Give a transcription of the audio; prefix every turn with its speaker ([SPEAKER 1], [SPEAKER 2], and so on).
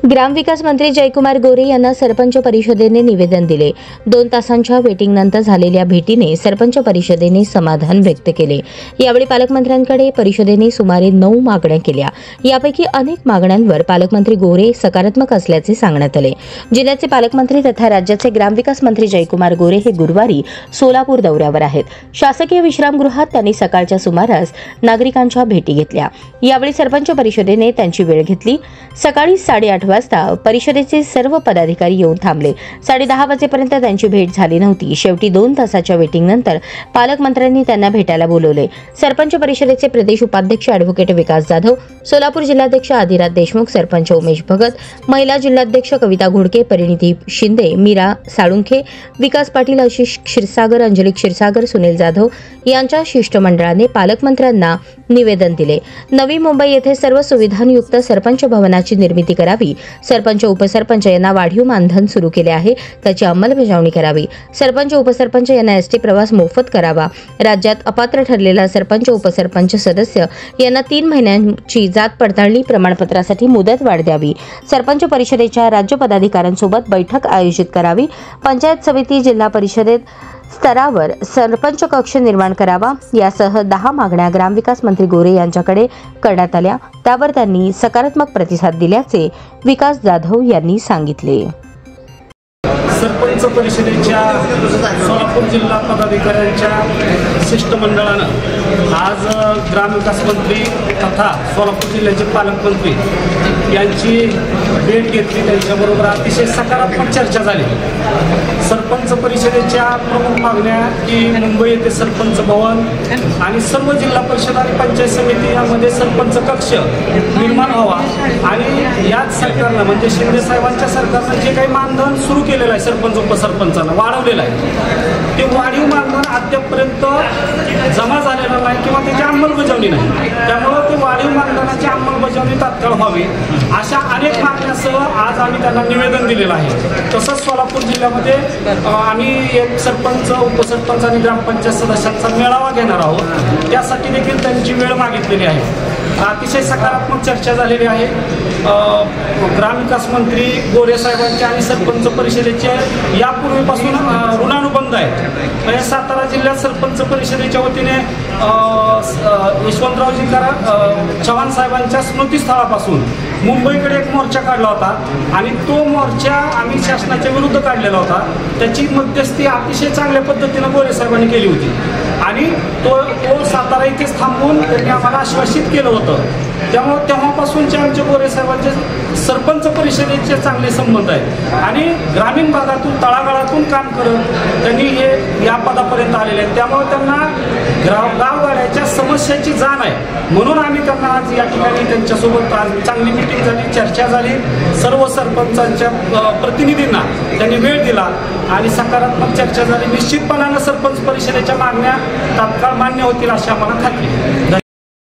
[SPEAKER 1] ग्रामविकास मंत्री जयकुमार गोरे यांना सरपंच परिषदेने निवेदन दिले। 2 तासांच्या वेटिंग नंतर झालेल्या भेटीने सरपंच परिषदेने समाधान व्यक्त केले। यावेळी पालकमंत्र्यांकडे परिषदेने सुमारे 9 मागण्या केल्या। यापैकी अनेक मागण्यांवर पालकमंत्री गोरे सकारात्मक असल्याचे सांगण्यात आले। जिल्ह्याचे पालकमंत्री तथा राज्याचे ग्रामविकास मंत्री जयकुमार गोरे हे गुरुवारी सोलापूर दौऱ्यावर आहेत। शासकीय विश्रामगृहात त्यांनी सकाळच्या सुमारास नागरिकांच्या भेटी घेतल्या। यावेळी सरपंच परिषदेने त्यांची वेळ घेतली। सकाळी 8:30 वाजता परिषदेचे सर्व पदाधिकारी येऊन थांबले। 10:30 वाजेपर्यंत त्यांची भेट झाली नव्हती। शेवटी 2 तासाच्या वेटिंग नंतर पालकमंत्र्यांनी त्यांना भेटायला बोलवले। सरपंच परिषदेचे प्रदेश उपाध्यक्ष ॲडव्होकेट विकास जाधव, सोलापूर जिल्हाध्यक्ष आदिराज देशमुख, सरपंच उमेश भगत, महिला जिल्हाध्यक्ष कविता घोडके, परिणिती शिंदे, मीरा साळुंखे, विकास पाटील, आशिष क्षीरसागर, अंजली क्षीरसागर, सुनील जाधव यांच्या शिष्टमंडळाने पालकमंत्र्यांना निवेदन दिले। नवी मुंबई येथे सर्व सुविधांयुक्त सरपंच भवनाची निर्मिती करावी। सरपंच उपसरपंच यांना वाढीव मानधन सुरू केले आहे, त्याची अंमलबजावणी करावी। सरपंच उपसरपंच यांना एसटी प्रवास मोफत करावा। राज्यात अपात्र ठरलेला सरपंच उपसरपंच सदस्य यांना 3 महिन्यांची जात पडताळणी प्रमाणपत्रासाठी मुदत वाढ द्यावी। सरपंच परिषदेच्या राज्य पदाधिकाऱ्यांसोबत बैठक आयोजित करावी। पंचायत समिती, जिल्हा परिषदेत स्तरावर सरपंच कक्ष निर्माण करावा। यासह 10 मागण्या ग्रामविकास मंत्री गोरे यांच्याकडे करण्यात आल्या। त्यावर त्यांनी सकारात्मक प्रतिसाद दिल्याचे विकास जाधव यांनी सांगितले।
[SPEAKER 2] सरपंच परिषदेच्या सोलापूर जिल्हा पदाधिकाऱ्यांच्या शिष्टमंडळानं आज ग्रामविकास मंत्री तथा सोलापूर जिल्ह्याचे पालकमंत्री यांची भेट घेतली। त्यांच्याबरोबर अतिशय सकारात्मक चर्चा झाली। सरपंच परिषदेच्या प्रमुख मागण्या की मुंबई येथे सरपंच भवन आणि सर्व जिल्हा परिषद आणि पंचायत समिती यामध्ये सरपंच कक्ष निर्माण व्हावा आणि याच सरकारनं म्हणजे शिंदे साहेबांच्या सरकारनं जे काही मानधन सुरू केलेलं आहे सरपंच उपसरपंचांना वाढवलेलं आहे, ते वाढीव मानधन अद्यापपर्यंत जमा झालेलं नाही किंवा त्याची अंमलबजावणी नाही। त्यामुळे ते वाढीव मानधनाची अंमलबजावणी तात्काळ व्हावी अशा अनेक मागण्यासह आज आम्ही त्यांना निवेदन दिलेलं आहे। तसंच सोलापूर जिल्ह्यामध्ये आम्ही एक सरपंच उपसरपंच आणि ग्रामपंचायत सदस्यांचा मेळावा घेणार आहोत। त्यासाठी देखील त्यांची वेळ मागितलेली आहे। अतिशय सकारात्मक चर्चा झालेली आहे। ग्रामविकास मंत्री गोरे साहेबांचे आणि सरपंच परिषदेचे यापूर्वीपासून ऋणानुबंध आहेत। सातारा जिल्ह्यात सरपंच परिषदेच्या वतीने यशवंतरावजी चव्हाण साहेबांच्या स्मृतीस्थळापासून मुंबईकडे एक मोर्चा काढला होता आणि तो मोर्चा आम्ही शासनाच्या विरुद्ध काढलेला होता। त्याची मध्यस्थी अतिशय चांगल्या पद्धतीने गोरे साहेबांनी केली होती आणि तो सातारा इथेच थांबवून त्यांनी आम्हाला आश्वासित केलं होतं। त्यामुळे तेव्हापासूनचे आमचे गोरे साहेबांचे सरपंच परिषदेचे चांगले संबंध आहेत आणि ग्रामीण भागातून तळागाळातून काम करत त्यांनी हे या पदापर्यंत आलेले आहेत। त्यामुळे त्यांना गावगाड्याच्या समस्याची जाण आहे, म्हणून आम्ही त्यांना आज या ठिकाणी त्यांच्यासोबत आज चांगली मीटिंग झाली, चर्चा झाली। सर्व सरपंचांच्या प्रतिनिधींना त्यांनी वेळ दिला आणि सकारात्मक चर्चा झाली। निश्चितपणानं सरपंच परिषदेच्या मागण्या तात्काळ मान्य होतील अशी आम्हाला खात्री आहे।